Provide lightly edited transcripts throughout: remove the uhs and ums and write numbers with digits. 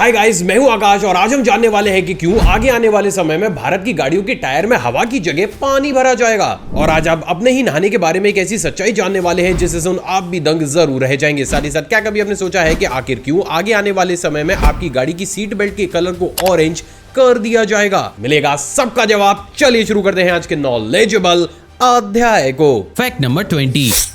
Hi guys, मैं हूं आकाश और आज हम जानने वाले हैं कि क्यों आगे आने वाले समय में भारत की गाड़ियों के टायर में हवा की जगह पानी भरा जाएगा। और आज आप अपने ही नहाने के बारे में एक ऐसी सच्चाई जानने वाले हैं जिसे सुन आप भी दंग जरूर रह जाएंगे। साथ ही साथ क्या कभी आपने सोचा है कि आखिर क्यों आगे आने वाले समय में आपकी गाड़ी की सीट बेल्ट के कलर को ऑरेंज कर दिया जाएगा? मिलेगा सबका जवाब। चलिए शुरू करते हैं आज के नॉलेजेबल अध्याय को। Fact number 20।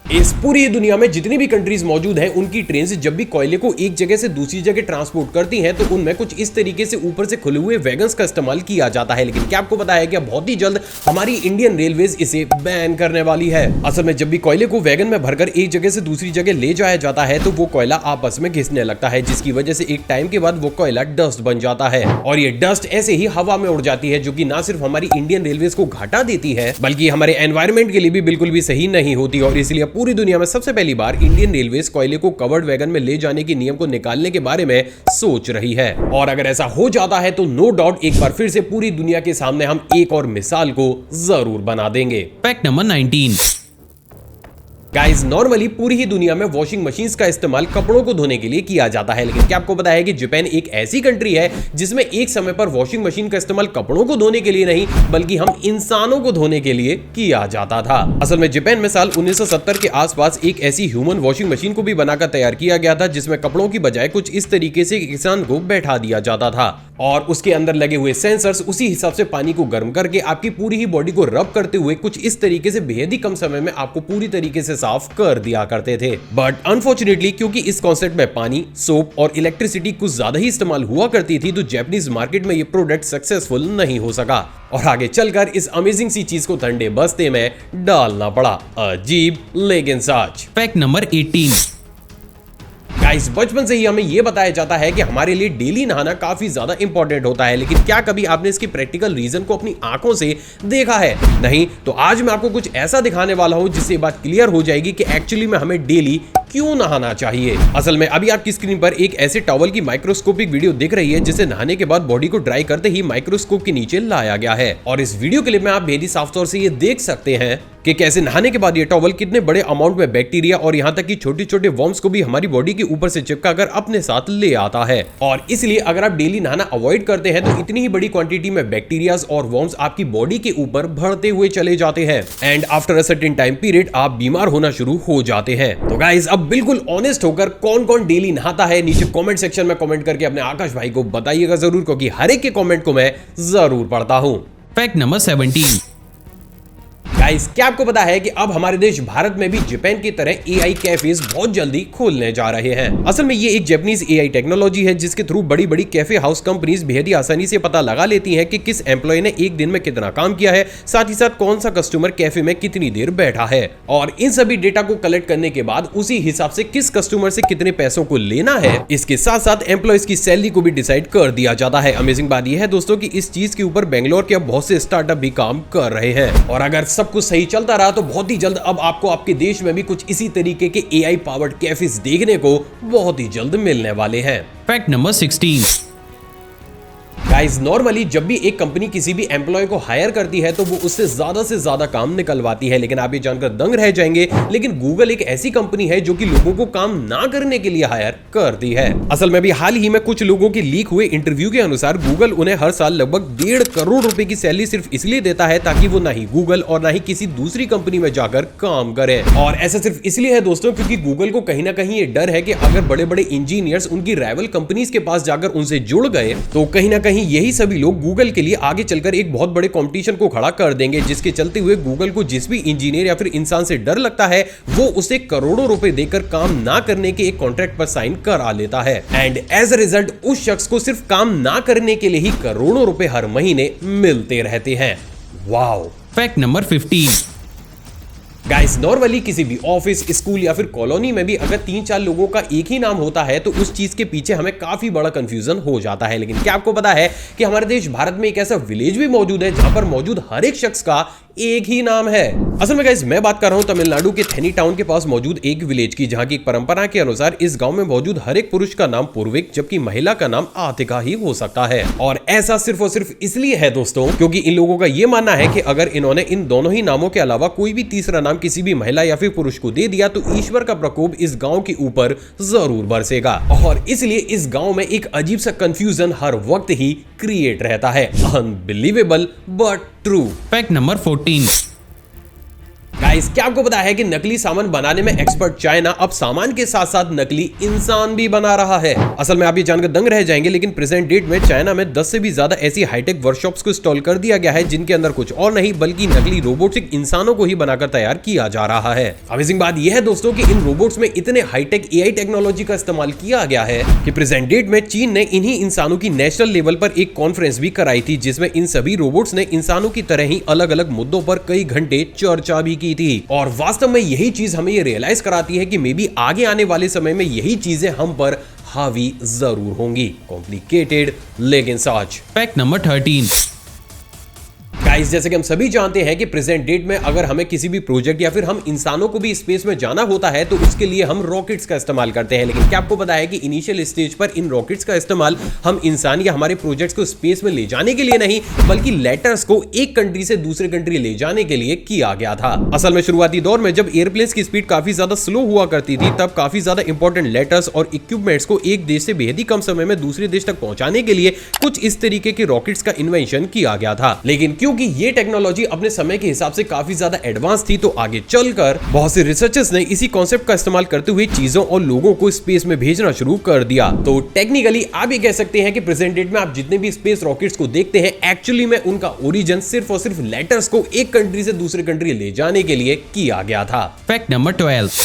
इस पूरी दुनिया में जितनी भी कंट्रीज मौजूद हैं, उनकी ट्रेन जब भी कोयले को एक जगह से दूसरी जगह ट्रांसपोर्ट करती हैं, तो उनमें कुछ इस तरीके से ऊपर से खुले हुए वैगन्स का इस्तेमाल किया जाता है। लेकिन क्या आपको पता है कि बहुत ही जल्द हमारी इंडियन रेलवेज इसे बैन करने वाली है। असल में जब भी कोयले को वैगन में भरकर एक जगह से दूसरी जगह ले जाया जाता है, तो वो कोयला आपस में घिसने लगता है, जिसकी वजह से एक टाइम के बाद वो कोयला डस्ट बन जाता है। और ये डस्ट ऐसे ही हवा में उड़ जाती है, जो कि ना सिर्फ हमारी इंडियन रेलवेज को घाटा देती है, बल्कि हमारे एनवायरमेंट के लिए भी बिल्कुल भी सही नहीं होती। और इसलिए पूरी दुनिया में सबसे पहली बार इंडियन रेलवेज कोयले को कवर्ड वैगन में ले जाने के नियम को निकालने के बारे में सोच रही है। और अगर ऐसा हो जाता है तो नो डाउट एक बार फिर से पूरी दुनिया के सामने हम एक और मिसाल को जरूर बना देंगे। Fact number 19। गाइस, नॉर्मली पूरी ही दुनिया में वॉशिंग मशीन्स का इस्तेमाल कपड़ों को धोने के लिए किया जाता है। लेकिन क्या आपको पता है कि जापान एक ऐसी कंट्री है जिसमें एक समय पर वॉशिंग मशीन का इस्तेमाल कपड़ों को धोने के लिए नहीं, बल्कि हम इंसानों को धोने के लिए किया जाता था। असल में जापान में साल 1970 के आसपास एक ऐसी ह्यूमन वॉशिंग मशीन को भी बनाकर तैयार किया गया था, जिसमें कपड़ों की बजाय कुछ इस तरीके से इंसान को बैठा दिया जाता था और उसके अंदर लगे हुए सेंसर्स उसी हिसाब से पानी को गर्म करके आपकी पूरी ही बॉडी को रब करते हुए कुछ इस तरीके से बेहद ही कम समय में आपको पूरी तरीके से साफ कर दिया करते थे। बट अनफॉर्चुनेटली क्योंकि इस कॉन्सेप्ट में पानी, सोप और इलेक्ट्रिसिटी कुछ ज्यादा ही इस्तेमाल हुआ करती थी, तो जापानीज मार्केट में ये प्रोडक्ट सक्सेसफुल नहीं हो सका और आगे चलकर इस अमेजिंग सी चीज को ठंडे बस्ते में डालना पड़ा। अजीब लेकिन सच। Fact number 18। गाइस, बचपन से ही हमें यह बताया जाता है कि हमारे लिए डेली नहाना काफी ज्यादा इंपॉर्टेंट होता है। लेकिन क्या कभी आपने इसकी प्रैक्टिकल रीजन को अपनी आंखों से देखा है? नहीं? तो आज मैं आपको कुछ ऐसा दिखाने वाला हूं जिससे बात क्लियर हो जाएगी कि एक्चुअली में हमें डेली क्यों नहाना चाहिए। असल में अभी आपकी स्क्रीन पर एक ऐसे टॉवल की माइक्रोस्कोपिक वीडियो दिख रही है, जिसे नहाने के बाद बॉडी को ड्राई करते ही माइक्रोस्कोप के नीचे लाया गया है। और इस वीडियो क्लिप में आप बेहद साफ तौर से ये देख सकते हैं कि कैसे नहाने के बाद ये टॉवल कितने बड़े अमाउंट में बैक्टीरिया और यहाँ तक कि छोटे छोटे वर्म्स को भी हमारी बॉडी के ऊपर से चिपका कर अपने साथ ले आता है। और इसलिए अगर आप डेली नहाना अवॉइड करते हैं, तो इतनी ही बड़ी क्वांटिटी में बैक्टीरियाज और वर्म्स आपकी बॉडी के ऊपर बढ़ते हुए चले जाते हैं and after a certain time period आप बीमार होना शुरू हो जाते हैं। तो गाइस, अब बिल्कुल ऑनेस्ट होकर कौन कौन डेली नहाता है, नीचे कमेंट सेक्शन में कमेंट करके अपने आकाश भाई को बताइएगा जरूर, क्योंकि हर एक के कमेंट को मैं जरूर पढ़ता हूं। Fact number 17। गाइस, क्या आपको पता है कि अब हमारे देश भारत में भी जापान की तरह एआई कैफेज बहुत जल्दी खोलने जा रहे हैं। असल में ये एक जापानीज एआई टेक्नोलॉजी है, जिसके थ्रू बड़ी बड़ी कैफे हाउस कंपनीज बेहद ही आसानी से पता लगा लेती हैं कि किस एम्प्लॉय ने एक दिन में कितना काम किया है, साथ ही साथ कौन सा कस्टमर कैफे में कितनी देर बैठा है। और इन सभी डेटा को कलेक्ट करने के बाद उसी हिसाब से किस कस्टमर से कितने पैसों को लेना है, इसके साथ साथ एम्प्लॉयज की सैलरी को भी डिसाइड कर दिया जाता है। अमेजिंग बात यह है दोस्तों कि इस चीज के ऊपर बेंगलोर के अब बहुत से स्टार्टअप भी काम कर रहे हैं। और अगर सब कुछ सही चलता रहा तो बहुत ही जल्द अब आपको आपके देश में भी कुछ इसी तरीके के एआई पावर्ड कैफेज देखने को बहुत ही जल्द मिलने वाले हैं। Fact number 16। गाइस, नॉर्मली जब भी एक कंपनी किसी भी एम्प्लॉय को हायर करती है, तो वो उससे ज्यादा काम निकलवाती है। लेकिन आप ये जानकर दंग रह जाएंगे, लेकिन गूगल एक ऐसी कंपनी है जो कि लोगों को काम ना करने के लिए हायर करती है। असल में भी हाल ही में कुछ लोगों के लीक हुए इंटरव्यू के अनुसार गूगल उन्हें हर साल लगभग 1.5 करोड़ रुपए की सैलरी सिर्फ इसलिए देता है ताकि वो ना ही गूगल और ना ही किसी दूसरी कंपनी में जाकर काम करें। और ऐसा सिर्फ इसलिए है दोस्तों क्योंकि गूगल को कहीं ना कहीं ये डर है कि अगर बड़े बड़े इंजीनियर्स उनकी राइवल कंपनीज के पास जाकर उनसे जुड़ गए, तो कहीं ना कहीं यही सभी लोग गूगल के लिए आगे चलकर एक बहुत बड़े कंपटीशन को खड़ा कर देंगे, जिसके चलते हुए गूगल को जिस भी इंजीनियर या फिर इंसान से डर लगता है, वो उसे करोड़ों रुपए देकर काम ना करने के एक कॉन्ट्रैक्ट पर साइन करा लेता है। एंड एज अ रिजल्ट उस शख्स को सिर्फ काम ना करने के लिए ही करोड़ों रुपए हर महीने मिलते रहते हैं। Wow. Fact number 15। Guys, normally किसी भी ऑफिस, स्कूल या फिर कॉलोनी में भी अगर 3-4 लोगों का एक ही नाम होता है, तो उस चीज के पीछे हमें काफी बड़ा कंफ्यूजन हो जाता है। लेकिन क्या आपको पता है कि हमारे देश भारत में एक ऐसा विलेज भी मौजूद है जहां पर मौजूद हर एक शख्स का एक ही नाम है। असल में गाइस मैं बात कर रहा हूं तमिलनाडु के थेनी टाउन के पास मौजूद एक विलेज की, जहां की एक परंपरा के अनुसार इस गांव में मौजूद हर एक पुरुष का नाम पूर्विक जबकि महिला का नाम आतिका ही हो सकता है। और ऐसा सिर्फ और सिर्फ इसलिए है दोस्तों क्योंकि इन लोगों का यह मानना है कि अगर इन्होंने इन दोनों ही नामों के अलावा कोई भी तीसरा नाम किसी भी महिला या फिर पुरुष को दे दिया तो ईश्वर का प्रकोप इस गांव के ऊपर जरूर बरसेगा। और इसलिए इस गांव में एक अजीब सा कंफ्यूजन हर वक्त ही क्रिएट रहता है। Unbelievable but true. Fact number 14। Guys क्या आपको पता है कि नकली सामान बनाने में एक्सपर्ट चाइना अब सामान के साथ साथ नकली इंसान भी बना रहा है। असल में आप ये जानकर दंग रह जाएंगे, लेकिन प्रेजेंट डेट में चाइना में 10 से भी ज्यादा ऐसी हाईटेक वर्कशॉप्स को इंस्टॉल कर दिया गया है जिनके अंदर कुछ और नहीं बल्कि नकली रोबोटिक इंसानों को ही बनाकर तैयार किया जा रहा है। अमेजिंग बात यह है दोस्तों कि इन रोबोट्स में इतने हाईटेक एआई टेक्नोलॉजी का इस्तेमाल किया गया है कि प्रेजेंट डेट में चीन ने इन्हीं इंसानों की नेशनल लेवल पर एक कॉन्फ्रेंस भी कराई थी, जिसमें इन सभी रोबोट्स ने इंसानों की तरह ही अलग अलग मुद्दों पर कई घंटे चर्चा भी की थी। और वास्तव में यही चीज हमें ये रियलाइज कराती है कि मे बी आगे आने वाले समय में यही चीजें हम पर हावी जरूर होंगी। कॉम्प्लिकेटेड लेकिन सच। Fact number 13। गाइस जैसे कि हम सभी जानते हैं कि प्रेजेंट डेट में अगर हमें किसी भी प्रोजेक्ट या फिर हम इंसानों को भी स्पेस में जाना होता है तो उसके लिए हम रॉकेट्स का इस्तेमाल करते हैं। लेकिन क्या आपको पता है कि इनिशियल स्टेज पर इन रॉकेट्स का इस्तेमाल हम इंसान या हमारे प्रोजेक्ट्स को स्पेस में ले जाने के लिए नहीं बल्कि लेटर्स को एक कंट्री से दूसरे कंट्री ले जाने के लिए किया गया था। असल में शुरुआती दौर में जब एयरप्लेन्स की स्पीड काफी ज्यादा स्लो हुआ करती थी तब काफी ज्यादा इंपॉर्टेंट लेटर्स और इक्विपमेंट्स को एक देश से बेहद ही कम समय में दूसरे देश तक पहुंचाने के लिए कुछ इस तरीके के रॉकेट्स का इन्वेंशन किया गया था। लेकिन क्योंकि ये टेक्नोलॉजी अपने समय के हिसाब से काफी ज्यादा एडवांस थी तो आगे चलकर बहुत से रिसर्चर्स ने इसी कॉन्सेप्ट का इस्तेमाल करते हुए चीजों और लोगों को स्पेस में भेजना शुरू कर दिया। तो टेक्निकली आप ये कह सकते हैं कि प्रेजेंट डेट में आप जितने भी स्पेस रॉकेट्स को देखते हैं एक्चुअली में उनका ओरिजिन सिर्फ और सिर्फ लेटर्स को एक कंट्री से दूसरे कंट्री ले जाने के लिए किया गया था। Fact number 12।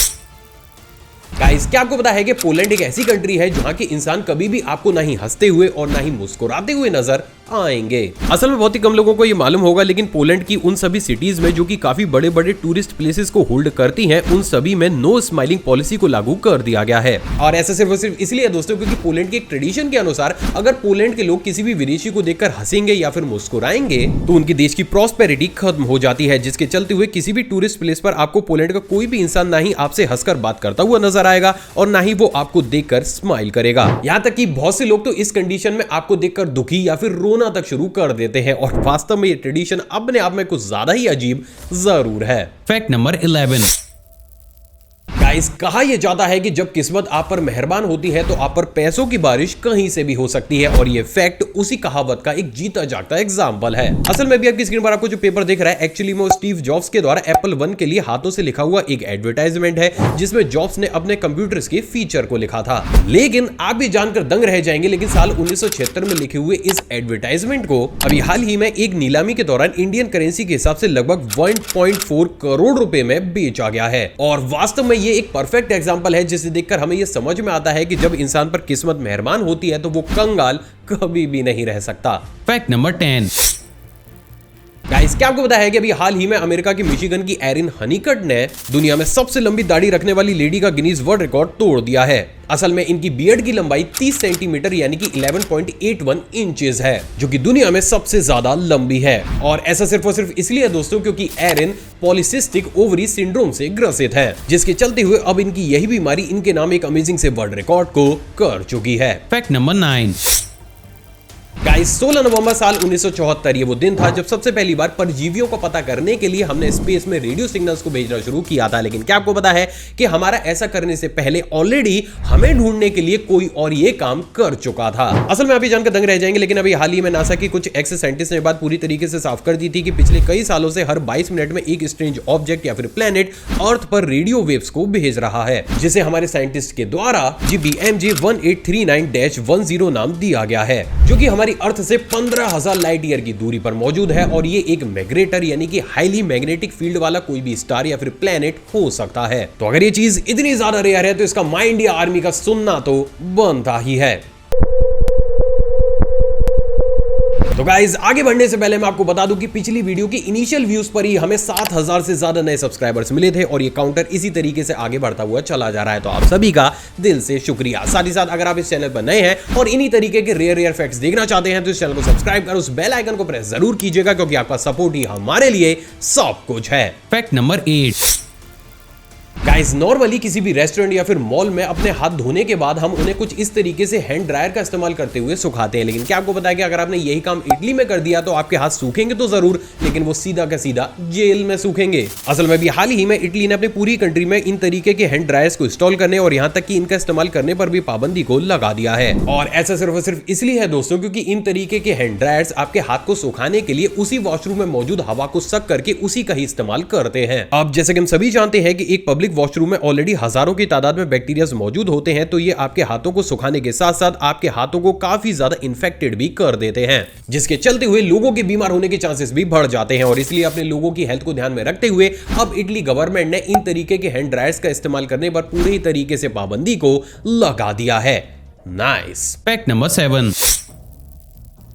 गाइस क्या आपको पता है कि पोलैंड एक ऐसी कंट्री है जहां के इंसान कभी भी आपको ना ही हंसते हुए और ना ही मुस्कुराते हुए नजर आएंगे। असल में बहुत ही कम लोगों को ये मालूम होगा लेकिन पोलैंड की उन सभी सिटीज में जो कि काफी बड़े बड़े टूरिस्ट प्लेसेस को होल्ड करती हैं उन सभी में नो स्माइलिंग पॉलिसी को लागू कर दिया गया है। और ऐसा सिर्फ और सिर्फ इसलिए दोस्तों क्योंकि पोलैंड के एक ट्रेडिशन के अनुसार अगर पोलैंड के लोग किसी भी विदेशी को देखकर हंसेंगे या फिर मुस्कुराएंगे तो उनके देश की प्रॉस्पेरिटी खत्म हो जाती है, जिसके चलते हुए किसी भी टूरिस्ट प्लेस पर आपको पोलैंड का कोई भी इंसान ना ही आपसे हंसकर बात करता हुआ नजर आएगा और ना ही वो आपको देखकर स्माइल करेगा। यहां तक कि बहुत से लोग तो इस कंडीशन में आपको देखकर दुखी या फिर रोना तक शुरू कर देते हैं और वास्तव में ये ट्रेडिशन अपने आप में कुछ ज्यादा ही अजीब जरूर है। Fact number 11। गाइस कहा यह जाता है कि जब किस्मत आप पर मेहरबान होती है तो आप पर पैसों की बारिश कहीं से भी हो सकती है और ये फैक्ट उसी कहावत का एक जीता जागता एग्जांपल है। असल में भी आपकी स्क्रीन पर आपको जो पेपर दिख रहा है एक्चुअली में स्टीव जॉब्स के द्वारा एप्पल 1 के लिए हाथों से लिखा हुआ एक एडवर्टाइजमेंट है जिसमें जॉब्स ने अपने कंप्यूटर्स के फीचर को लिखा था। लेकिन आप भी जानकर दंग रह जाएंगे लेकिन साल 1976 में लिखे हुए इस एडवर्टाइजमेंट को अभी हाल ही में एक नीलामी के दौरान इंडियन करेंसी के हिसाब से लगभग 1.4 करोड़ रुपए में बेचा गया है। और वास्तव में ये एक परफेक्ट एग्जांपल है जिसे देखकर हमें यह समझ में आता है कि जब इंसान पर किस्मत मेहरबान होती है तो वो कंगाल कभी भी नहीं रह सकता। Fact number 10। गाइस क्या आपको पता है कि अभी हाल ही में अमेरिका की मिशिगन की एरिन हनीकट ने दुनिया में सबसे लंबी दाढ़ी रखने वाली लेडी का गिनीज वर्ल्ड रिकॉर्ड तोड़ दिया है। असल में इनकी बियर्ड की लंबाई 30 सेंटीमीटर यानी कि 11.81 इंचेस है जो कि दुनिया में सबसे ज्यादा लंबी है। और ऐसा सिर्फ और सिर्फ इसलिए दोस्तों क्योंकि एरिन पॉलीसिस्टिक ओवरी सिंड्रोम से ग्रसित है जिसके चलते हुए अब इनकी यही बीमारी इनके नाम एक अमेजिंग से वर्ल्ड रिकॉर्ड को कर चुकी है। Fact number 9। गाइस 16 नवंबर साल 1974 ये वो दिन था जब सबसे पहली बार परजीवियों को पता करने के लिए हमने स्पेस में रेडियो सिग्नल्स को भेजना शुरू किया था। लेकिन क्या आपको पता है कि हमारा ऐसा करने से पहले ऑलरेडी हमें ढूंढने के लिए कोई और ये काम कर चुका था। असल में अभी जानकर दंग रह जाएंगे लेकिन अभी हाल ही में नासा की कुछ एक्स साइंटिस्ट ने बात पूरी तरीके से साफ कर दी थी कि पिछले कई सालों से हर 22 मिनट में एक स्ट्रेंज ऑब्जेक्ट या फिर प्लेनेट अर्थ पर रेडियो वेव्स को भेज रहा है जिसे हमारे साइंटिस्ट के द्वारा GBMJ 1839-10 नाम दिया गया है जो कि हमारी अर्थ से 15,000 लाइट ईयर की दूरी पर मौजूद है। और ये एक मैग्नेटर यानी कि हाईली मैग्नेटिक फील्ड वाला कोई भी स्टार या फिर प्लेनेट हो सकता है। तो अगर ये चीज इतनी ज्यादा रेयर है तो इसका माय इंडिया आर्मी का सुनना तो बनता ही है। तो गाइज आगे बढ़ने से पहले मैं आपको बता दूं कि पिछली वीडियो की इनिशियल व्यूज पर ही हमें 7000 से ज्यादा नए सब्सक्राइबर्स मिले थे और ये काउंटर इसी तरीके से आगे बढ़ता हुआ चला जा रहा है। तो आप सभी का दिल से शुक्रिया। साथ ही साथ अगर आप इस चैनल पर नए हैं और इन्हीं तरीके के रेयर फैक्ट्स देखना चाहते हैं तो इस चैनल को सब्सक्राइब कर उस बेल आइकन को प्रेस जरूर कीजिएगा, क्योंकि आपका सपोर्ट ही हमारे लिए सब कुछ है। Fact number 8। गाइस नॉर्मली किसी भी रेस्टोरेंट या फिर मॉल में अपने हाथ धोने के बाद हम उन्हें कुछ इस तरीके से हैंड ड्रायर का इस्तेमाल करते हुए सुखाते हैं, लेकिन क्या आपको पता है कि अगर आपने यही काम इटली में कर दिया तो आपके हाथ सूखेंगे तो जरूर, लेकिन वो सीधा का सीधा जेल में सूखेंगे। असल में भी हाल ही में इटली ने अपनी पूरी कंट्री में इन तरीके के हैंड ड्रायर्स को इंस्टॉल करने और यहां तक कि इनका इस्तेमाल करने पर भी पाबंदी को लगा दिया है। और ऐसा सिर्फ और सिर्फ इसलिए है दोस्तों क्योंकि इन तरीके के हैंड ड्रायर्स आपके हाथ को सुखाने के लिए उसी वॉशरूम में मौजूद हवा को सक करके उसी का ही इस्तेमाल करते हैं। अब जैसे कि हम सभी जानते हैं कि एक पब्लिक वॉशरूम में ऑलरेडी हजारों की तादाद में बैक्टीरिया मौजूद होते हैं, तो ये आपके हाथों को सुखाने के साथ साथ आपके हाथों को काफी ज्यादा इन्फेक्टेड भी कर देते हैं, जिसके चलते हुए लोगों के बीमार होने के चांसेस भी बढ़ जाते हैं। और इसलिए अपने लोगों की हेल्थ को ध्यान में रखते हुए अब इटली गवर्नमेंट ने इन तरीके के हैंड ड्रायर्स का इस्तेमाल करने पर पूरी तरीके से पाबंदी को लगा दिया है। नाइस। Fact number 7।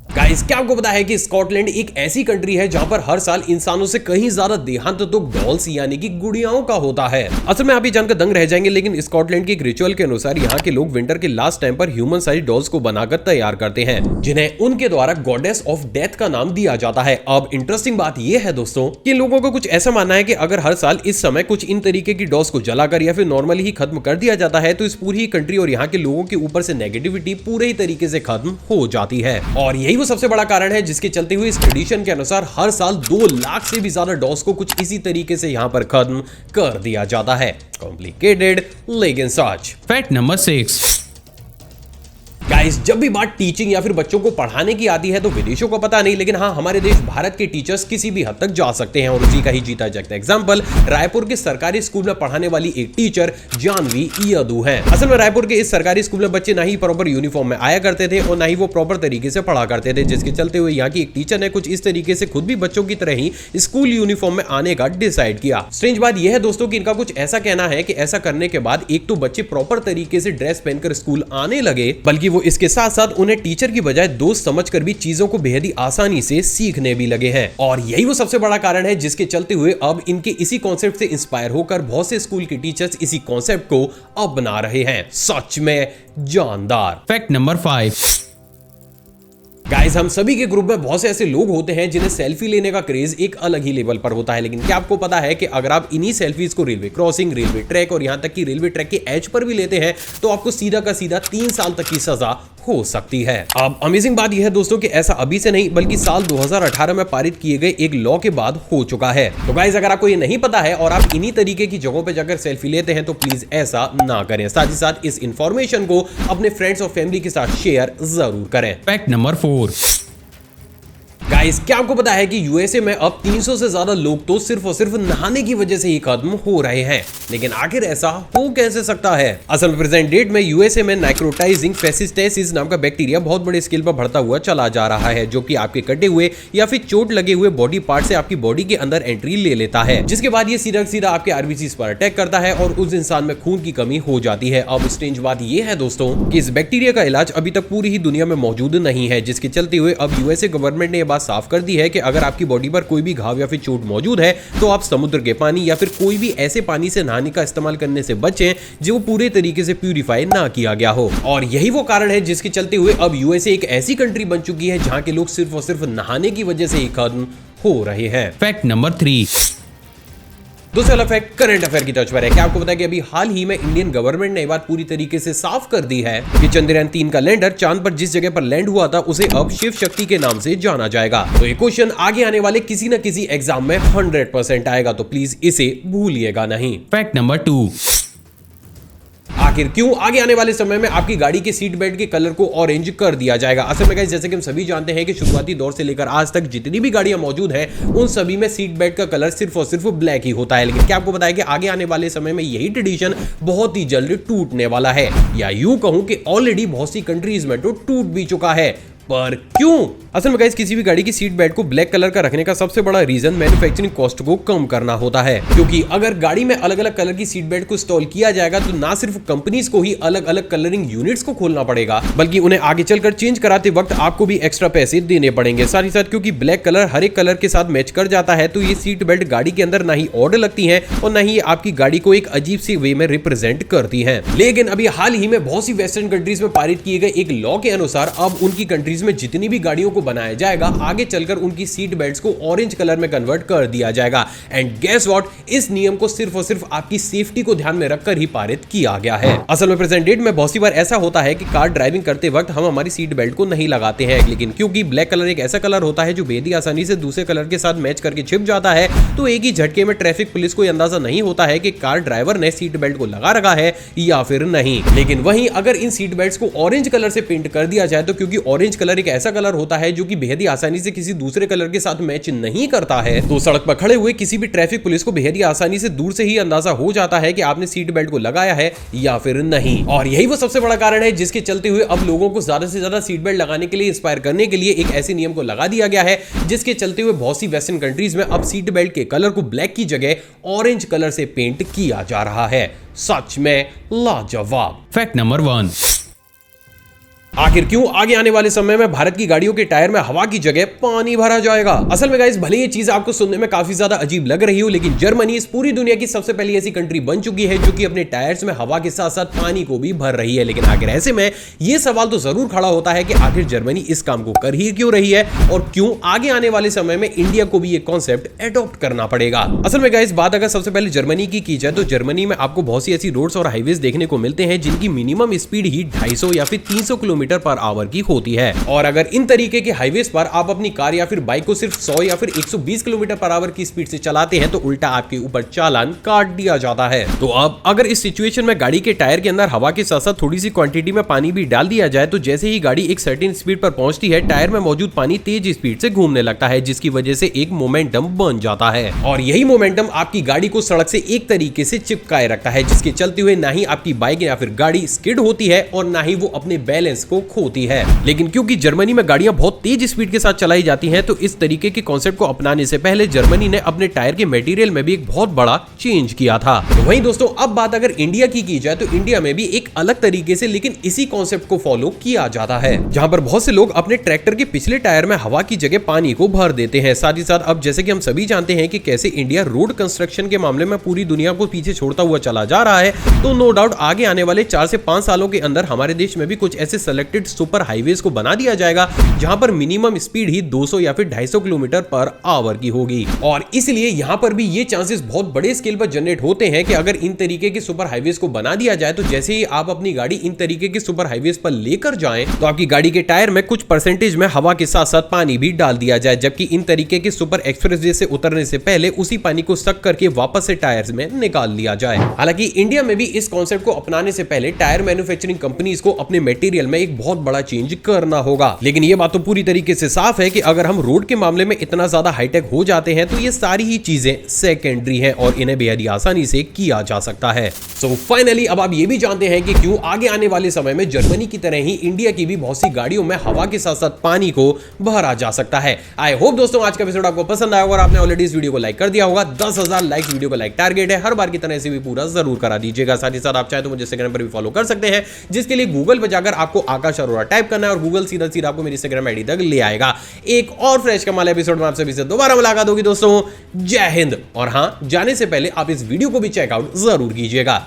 गाइस क्या आपको पता है कि स्कॉटलैंड एक ऐसी कंट्री है जहां पर हर साल इंसानों से कहीं ज्यादा देहांत तो डॉल्स यानी कि गुड़ियाओं का होता है। असल में आप ये जानकर दंग रह जाएंगे, लेकिन स्कॉटलैंड के एक रिचुअल के अनुसार यहाँ के लोग विंटर के लास्ट टाइम पर ह्यूमन साइज डॉल्स को बनाकर तैयार करते हैं, जिन्हें उनके द्वारा गॉडेस ऑफ डेथ का नाम दिया जाता है। अब इंटरेस्टिंग बात यह है दोस्तों कि लोगों को कुछ ऐसा मानना है कि अगर हर साल इस समय कुछ इन तरीके की डॉल्स को जलाकर या फिर नॉर्मली ही खत्म कर दिया जाता है तो इस पूरी कंट्री और यहाँ के लोगों के ऊपर से नेगेटिविटी पूरे ही तरीके से खत्म हो जाती है। और यही वो सबसे बड़ा कारण है जिसके चलते हुए इस ट्रेडिशन के अनुसार हर साल 2 लाख से भी ज्यादा डॉग्स को कुछ इसी तरीके से यहां पर खत्म कर दिया जाता है। कॉम्प्लिकेटेड लेकिन सच। Fact number 6। गाइस जब भी बात टीचिंग या फिर बच्चों को पढ़ाने की आती है तो विदेशों को पता नहीं, लेकिन हाँ हमारे देश भारत के टीचर्स किसी भी हद तक जा सकते हैं और उसी का ही जीता जागता एग्जांपल रायपुर के सरकारी स्कूल में पढ़ाने वाली एक टीचर जानवी यादू हैं। असल में रायपुर के इस सरकारी स्कूल में बच्चे ना ही प्रॉपर यूनिफॉर्म में आया करते थे और ना ही वो प्रॉपर तरीके से पढ़ा करते थे, जिसके चलते हुए यहाँ की एक टीचर ने कुछ इस तरीके से खुद भी बच्चों की तरह ही स्कूल यूनिफॉर्म में आने का डिसाइड किया। स्ट्रेंज बात यह है दोस्तों कि इनका कुछ ऐसा कहना है कि ऐसा करने के बाद एक तो बच्चे प्रॉपर तरीके से ड्रेस पहनकर स्कूल आने लगे, बल्कि वो इसके साथ साथ उन्हें टीचर की बजाय दोस्त समझकर भी चीजों को बेहद ही आसानी से सीखने भी लगे हैं। और यही वो सबसे बड़ा कारण है जिसके चलते हुए अब इनके इसी कॉन्सेप्ट से इंस्पायर होकर बहुत से स्कूल के टीचर्स इसी कॉन्सेप्ट को अपना रहे हैं। सच में जानदार। Fact number 5। गाइस हम सभी के ग्रुप में बहुत से ऐसे लोग होते हैं जिन्हें सेल्फी लेने का क्रेज एक अलग ही लेवल पर होता है, लेकिन क्या आपको पता है कि अगर आप इन्हीं सेल्फीज को रेलवे क्रॉसिंग, रेलवे ट्रैक और यहां तक कि रेलवे ट्रैक के एज पर भी लेते हैं तो आपको सीधा का सीधा 3 साल तक की सजा हो सकती है। अब अमेजिंग बात यह है दोस्तों कि ऐसा अभी से नहीं बल्कि साल 2018 में पारित किए गए एक लॉ के बाद हो चुका है। तो गाइस अगर आपको ये नहीं पता है और आप इन्हीं तरीके की जगहों पर जाकर सेल्फी लेते हैं तो प्लीज ऐसा ना करें। साथ ही साथ इस इंफॉर्मेशन को अपने फ्रेंड्स और फैमिली के साथ शेयर जरूर करें। Fact number 4। गाइस क्या आपको पता है कि यूएसए में अब 300 से ज्यादा लोग तो सिर्फ और सिर्फ नहाने की वजह से ही खत्म हो रहे हैं, लेकिन आखिर ऐसा हो कैसे सकता है? असल में प्रेजेंट डेट में यूएसए में नाइक्रोटाइजिंग फेसिस्टेसिस नाम का बैक्टीरिया बहुत बड़े स्केल पर बढ़ता हुआ चला जा रहा है, जो कि आपके कटे हुए या फिर चोट लगे हुए बॉडी पार्ट से आपकी बॉडी के अंदर एंट्री ले लेता है, जिसके बाद ये सीधा सीधा आपके आरबीसी पर अटैक करता है और उस इंसान में खून की कमी हो जाती है। अब स्ट्रेंज बात यह है दोस्तों कि इस बैक्टीरिया का इलाज अभी तक पूरी ही दुनिया में मौजूद नहीं है, जिसके चलते हुए अब यूएसए गवर्नमेंट ने यह बात साफ कर दी है कि अगर आपकी बॉडी पर कोई भी घाव या फिर चोट मौजूद है तो आप समुद्र के पानी या फिर कोई भी ऐसे पानी से नहाने का इस्तेमाल करने से बचें जो पूरे तरीके से प्यूरिफाई ना किया गया हो। और यही वो कारण है जिसके चलते हुए अब यूएसए एक ऐसी कंट्री बन चुकी है जहां के लोग सिर्फ और सिर्फ नहाने की वजह से ही खत्म हो रहे हैं। Fact number 3। दूसरा वाला फैक्ट करंट अफेयर की टच पर है। क्या आपको पता है कि अभी हाल ही में इंडियन गवर्नमेंट ने बात पूरी तरीके से साफ कर दी है कि चंद्रयान 3 का लैंडर चांद पर जिस जगह पर लैंड हुआ था उसे अब शिव शक्ति के नाम से जाना जाएगा। तो ये क्वेश्चन आगे आने वाले किसी न किसी एग्जाम में 100% आएगा, तो प्लीज इसे भूलिएगा नहीं। Fact number 2। आखिर क्यों आगे आने वाले समय में आपकी गाड़ी के सीट बेल्ट के कलर को ऑरेंज कर दिया जाएगा? असल में गाइस जैसे कि हम सभी जानते हैं कि शुरुआती दौर से लेकर आज तक जितनी भी गाड़ियां मौजूद हैं उन सभी में सीट बेल्ट का कलर सिर्फ और सिर्फ ब्लैक ही होता है, लेकिन क्या आपको पता है कि आगे आने वाले समय में यही ट्रेडिशन बहुत ही जल्द टूटने वाला है, या यूं कहूं कि ऑलरेडी बहुत सी कंट्रीज में तो टूट भी चुका है। पर क्यों? असल में गाइस किसी भी गाड़ी की सीट बेल्ट को ब्लैक कलर का रखने का सबसे बड़ा रीजन मैन्युफैक्चरिंग कॉस्ट को कम करना होता है, क्योंकि अगर गाड़ी में अलग अलग कलर की सीट बेल्ट को इंस्टॉल किया जाएगा तो ना सिर्फ कंपनीज को ही अलग अलग कलरिंग यूनिट्स को खोलना पड़ेगा, बल्कि उन्हें आगे चलकर चेंज कराते वक्त आपको भी एक्स्ट्रा पैसे देने पड़ेंगे। साथ ही साथ क्योंकि ब्लैक कलर हर एक कलर के साथ मैच कर जाता है तो ये सीट बेल्ट गाड़ी के अंदर ना ही ऑड लगती है और ना ही आपकी गाड़ी को एक अजीब सी वे में रिप्रेजेंट करती है। लेकिन अभी हाल ही में बहुत सी वेस्टर्न कंट्रीज में पारित किए गए एक लॉ के अनुसार अब उनकी कंट्रीज में जितनी भी गाड़ियों को बनाया जाएगा आगे चलकर उनकी सीट बेल्ट्स को ऑरेंज कलर में कन्वर्ट कर दिया जाएगा। एंड गेस व्हाट, इस नियम को सिर्फ और सिर्फ आपकी सेफ्टी को ध्यान में रखकर ही पारित किया गया है। असल में प्रेजेंट डेट में बहुत सी बार ऐसा होता है कि कार ड्राइविंग करते वक्त हम हमारी सीट बेल्ट को नहीं लगाते हैं, लेकिन क्योंकि ब्लैक कलर एक ऐसा कलर होता है जो बेहद ही आसानी से दूसरे कलर के साथ मैच करके छिप जाता है, तो एक ही झटके में ट्रैफिक पुलिस को अंदाजा नहीं होता है कि कार ड्राइवर ने सीट बेल्ट को लगा रखा है या फिर नहीं। लेकिन वहीं अगर इन सीट बेल्ट्स को ऑरेंज कलर से पेंट कर दिया जाए तो क्योंकि ऑरेंज कलर एक ऐसा कलर होता है जो कि बेहद ही आसानी से किसी दूसरे कलर के साथ मैच नहीं करता है, तो सड़क पर खड़े हुए किसी भी ट्रैफिक पुलिस को बेहद ही आसानी से दूर से ही अंदाजा हो जाता है कि आपने सीट बेल्ट को लगाया है या फिर नहीं। और यही वो सबसे बड़ा कारण है जिसके चलते हुए अब लोगों को ज्यादा से ज्यादा सीट बेल्ट लगाने के लिए इंस्पायर करने के लिए एक ऐसे नियम को लगा दिया गया है, जिसके चलते हुए बहुत सी वेस्टर्न कंट्रीज में अब सीट बेल्ट के कलर को ब्लैक की जगह ऑरेंज कलर से पेंट किया जा रहा है। सच में लाजवाब। Fact number 1। आखिर क्यों आगे आने वाले समय में भारत की गाड़ियों के टायर में हवा की जगह पानी भरा जाएगा? असल में गाइस भले ये चीज आपको सुनने में काफी ज्यादा अजीब लग रही हो, लेकिन जर्मनी इस पूरी दुनिया की सबसे पहली ऐसी कंट्री बन चुकी है जो कि अपने टायर्स में हवा के साथ साथ पानी को भी भर रही है। लेकिन आखिर ऐसे में ये सवाल तो जरूर खड़ा होता है कि आखिर जर्मनी इस काम को कर ही क्यों रही है और क्यों आगे आने वाले समय में इंडिया को भी ये कॉन्सेप्ट एडॉप्ट करना पड़ेगा। असल में गाइस बात अगर सबसे पहले जर्मनी की जाए तो जर्मनी में आपको बहुत सी ऐसी रोड्स और हाईवेज देखने को मिलते हैं जिनकी मिनिमम स्पीड ही 250 या फिर 300 किलोमीटर पर आवर की होती है। और अगर इन तरीके के हाईवेज पर आप अपनी कार या फिर बाइक को सिर्फ 100 या फिर 120 किलोमीटर पर आवर की स्पीड से चलाते हैं तो उल्टा आपके ऊपर चालान काट दिया जाता है। तो अब अगर इस सिचुएशन में गाड़ी के टायर के अंदर हवा के साथ साथ थोड़ी सी क्वांटिटी में पानी भी डाल दिया जाए तो जैसे ही गाड़ी एक सर्टेन स्पीड पर पहुंचती है टायर में मौजूद पानी तेज स्पीड से घूमने लगता है, जिसकी वजह से एक मोमेंटम बन जाता है और यही मोमेंटम आपकी गाड़ी को सड़क से एक तरीके से चिपकाए रखता है, जिसके चलते हुए ना ही आपकी बाइक या फिर गाड़ी स्किड होती है और ना ही वो अपने बैलेंस को खोती है। लेकिन क्योंकि जर्मनी में गाड़ियां बहुत तेज स्पीड के साथ चलाई जाती हैं तो इस तरीके के कॉन्सेप्ट को अपनाने से पहले जर्मनी ने अपने टायर के मटेरियल में भी एक बहुत बड़ा चेंज किया था। तो वहीं दोस्तों अब बात अगर इंडिया की जाए तो इंडिया में भी एक अलग तरीके से लेकिन इसी कॉन्सेप्ट को फॉलो किया जाता है, जहां पर बहुत से लोग अपने ट्रैक्टर के पिछले टायर में हवा की जगह पानी को भर देते हैं। साथ ही साथ अब जैसे कि हम सभी जानते हैं कि कैसे इंडिया रोड कंस्ट्रक्शन के मामले में पूरी दुनिया को पीछे छोड़ता हुआ चला जा रहा है, तो नो डाउट आगे आने वाले 4 से 5 सालों के अंदर हमारे देश में भी कुछ ऐसे सेलेक्टेड सुपर हाईवेज को बना दिया जाएगा जहां पर मिनिमम स्पीड ही 200 या फिर 250 किलोमीटर पर आवर की होगी। और इसलिए यहां पर भी ये चांसेस बहुत बड़े स्केल पर जनरेट होते हैं कि अगर इन तरीके के सुपर हाईवेज को बना दिया जाए तो जैसे ही आप अपनी गाड़ी इन तरीके के सुपर हाईवेज पर लेकर जाएं तो आपकी गाड़ी के टायर में कुछ परसेंटेज में हवा के साथ साथ पानी भी डाल दिया जाए, जबकि इन तरीके के सुपर एक्सप्रेसवे से उतरने से पहले उसी पानी को सक करके वापस से टायर्स में निकाल लिया जाए। हालांकि इंडिया में भी इस कॉन्सेप्ट को अपनाने से पहले टायर मैन्युफैक्चरिंग कंपनीज को अपने मटेरियल में एक बहुत बड़ा चेंज करना होगा। लेकिन ये बात तो पूरी तरीके से साफ है कि अगर हम रोड के मामले में इतना ज्यादा हाईटेक हो जाते हैं तो ये सारी ही चीजें सेकेंडरी हैं और इन्हें बेहद ही आसानी से किया जा सकता है। सो फाइनली अब आप ये भी जानते हैं कि क्यों आगे आने वाले समय में जर्मनी की तरह ही इंडिया की भी बहुत सी गाड़ियों में हवा के साथ साथ पानी को भरा जा सकता है। आई होप दोस्तों आज का एपिसोड आपको पसंद आया और आपने ऑलरेडी इस वीडियो को लाइक कर दिया होगा। 10,000 लाइक्स वीडियो का लाइक टारगेट है, हर बार की तरह से भी पूरा जरूर करा दीजिएगा। साथ ही साथ आप चाहे तो मुझे इंस्टाग्राम पर भी फॉलो कर सकते हैं, जिसके लिए गूगल पर जाकर आपको आकाश अरोड़ा टाइप करना है और गूगल सीधा सीधा आपको मेरी इंस्टाग्राम आईडी तक ले आएगा। एक और फ्रेश कमाल एपिसोड में आप सभी से दोबारा मुलाकात होगी दोस्तों। जय हिंद। और हां, जाने से पहले आप इस वीडियो को भी चेकआउट जरूर कीजिएगा।